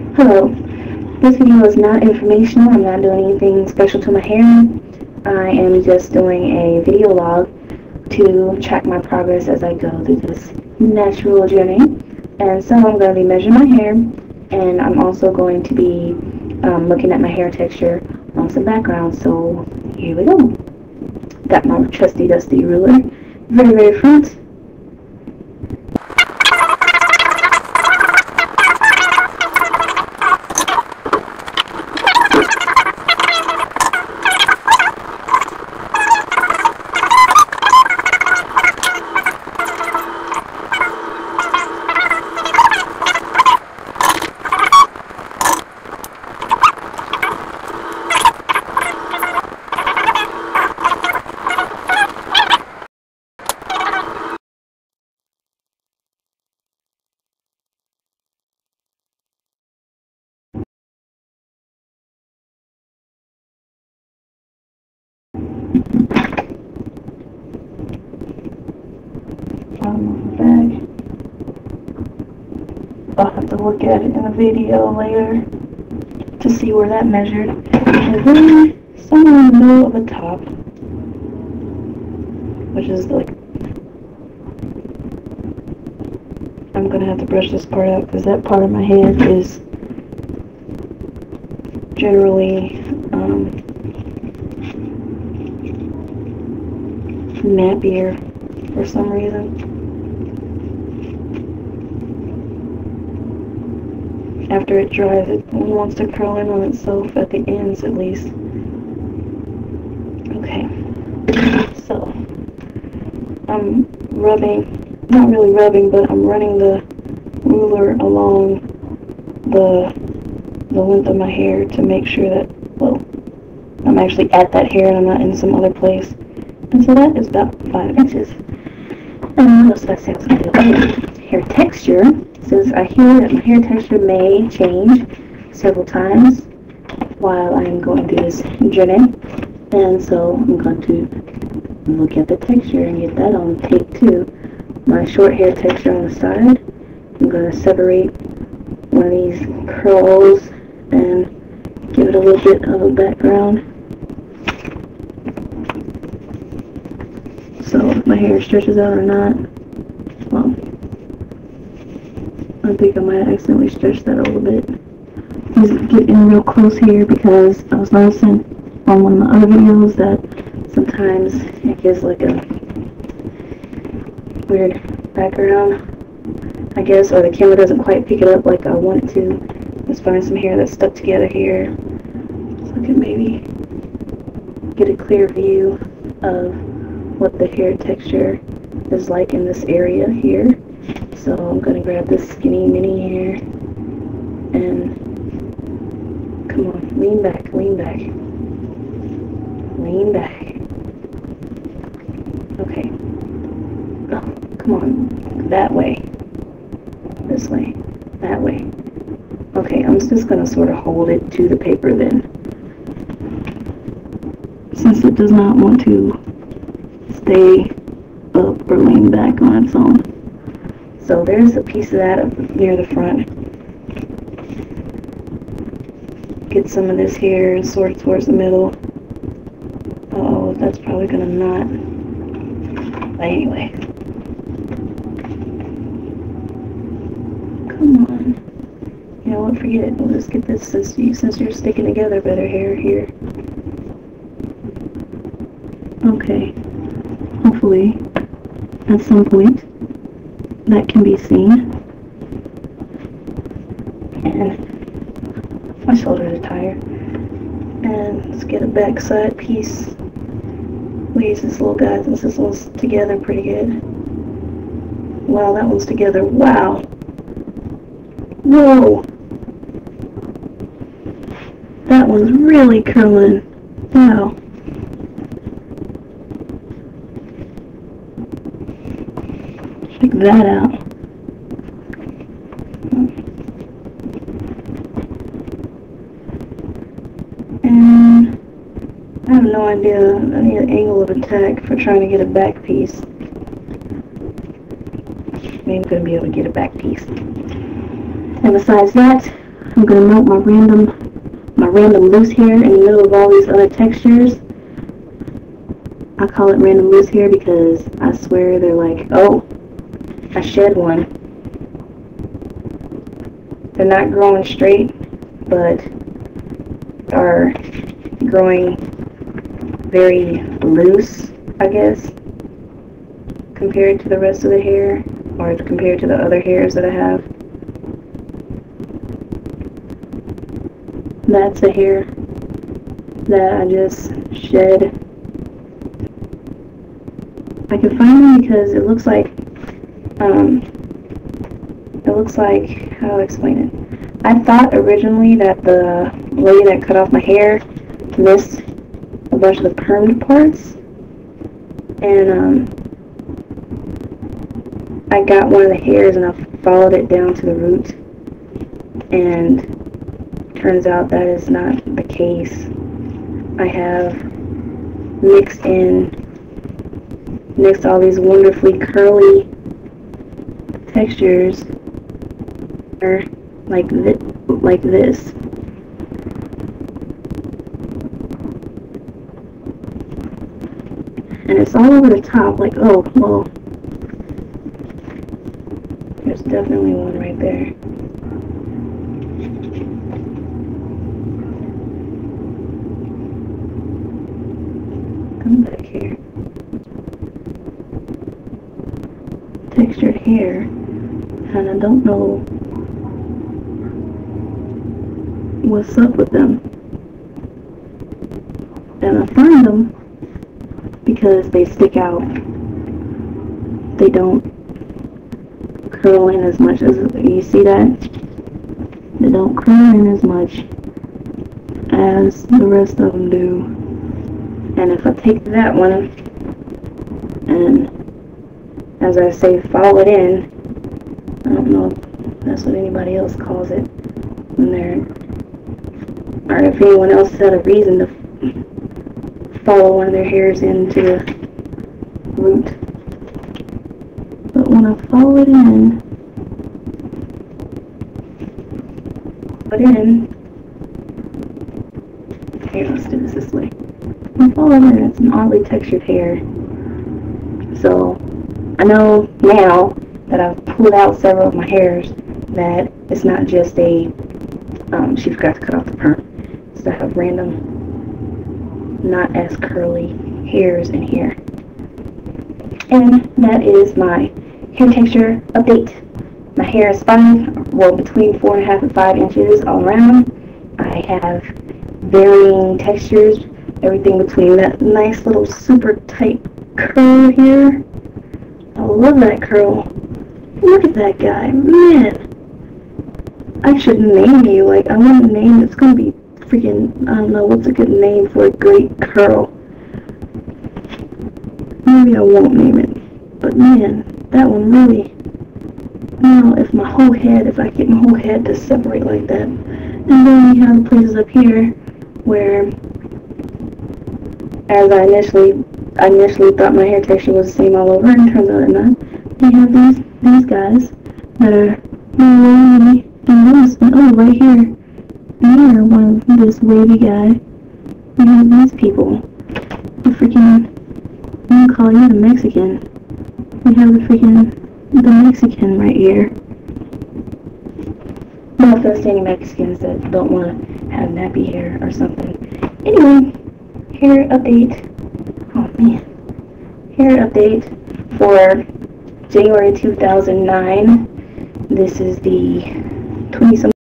Hello. This video is not informational. I'm not doing anything special to my hair. I am just doing a video log to track my progress as I go through this natural journey. And so I'm going to be measuring my hair, and I'm also going to be looking at my hair texture on some background. So here we go. Got my trusty dusty ruler, very front. Bag. I'll have to look at it in a video later to see where that measured. And then somewhere in the middle of the top, which is like, I'm gonna have to brush this part out because that part of my head is generally nappier for some reason. After it dries, it wants to curl in on itself at the ends at least. Okay, so I'm rubbing, not really rubbing, but I'm running the ruler along the length of my hair to make sure that, well, I'm actually at that hair and I'm not in some other place. And so that is about 5 inches. And what else did I say I was going to do? Okay, hair texture. Says I hear that my hair texture may change several times while I'm going through this journey. And so I'm going to look at the texture and get that on tape too. My short hair texture on the side. I'm going to separate one of these curls and give it a little bit of a background. So if my hair stretches out or not, well, I think I might accidentally stretch that a little bit. Let's get in real close here because I was noticing on one of my other videos that sometimes it gives like a weird background, I guess, or the camera doesn't quite pick it up like I want it to. Let's find some hair that's stuck together here so I can maybe get a clear view of what the hair texture is like in this area here. So I'm going to grab this skinny mini hair and come on, lean back, lean back, lean back. Okay. Oh, come on, that way, this way, that way. Okay, I'm just going to sort of hold it to the paper then, since it does not want to stay up or lean back on its own. So there's a piece of that up near the front. Get some of this here and sort it towards the middle. Oh, that's probably gonna not. But anyway. Come on. You know what, forget it. We'll just get this since you're sticking together better hair here. Okay. Hopefully, at some point, that can be seen. And my shoulders are tired. And let's get a backside piece. Squeeze this little guy since this one's together pretty good. Wow, that one's together. Wow. Whoa. That one's really curling. Wow. Check that out. And I have no idea. I need an angle of attack for trying to get a back piece. Maybe I'm going to be able to get a back piece. And besides that, I'm gonna melt my random loose hair in the middle of all these other textures. I call it random loose hair because I swear they're like, oh, I shed one. They're not growing straight, but are growing very loose, I guess, compared to the rest of the hair, or compared to the other hairs that I have. That's a hair that I just shed. I can find them because it looks like, how do I explain it? I thought originally that the lady that cut off my hair missed a bunch of the permed parts, and I got one of the hairs and I followed it down to the root, and turns out that is not the case. I have mixed all these wonderfully curly textures like this. And it's all over the top, like, oh, well, there's definitely one right there. Come back here. Textured hair, and I don't know what's up with them. And I find them because they stick out. They don't curl in as much as, you see that? They don't curl in as much as the rest of them do. And if I take that one and, as I say, follow it in, I don't know if that's what anybody else calls it when they're, or if anyone else had a reason to follow one of their hairs into the root. But when I follow it in, here, let's do this way. When I follow it in, it's an oddly textured hair. So I know now that I've pulled out several of my hairs that it's not just a, she forgot to cut off the perm. So I have random, not as curly hairs in here. And that is my hair texture update. My hair is fine, well, between 4.5 and 5 inches all around. I have varying textures, everything between that nice little super tight curl here. I love that curl. Look at that guy, man. I should name you, like, I want to name, it's going to be freaking, I don't know, what's a good name for a great curl? Maybe I won't name it, but man, that one really, now if my whole head, if I get my whole head to separate like that, and then you have places up here where, as I initially thought my hair texture was the same all over, and turns out it's not. You have these guys that are more wavy, and oh, right here, you're one of this wavy guy. You have these people. The freaking, I'm gonna call you the Mexican. We have the Mexican right here. No offense to any Mexicans that don't want to have nappy hair or something. Anyway, hair update. Oh man. Hair update for January 2009. This is the 20-something.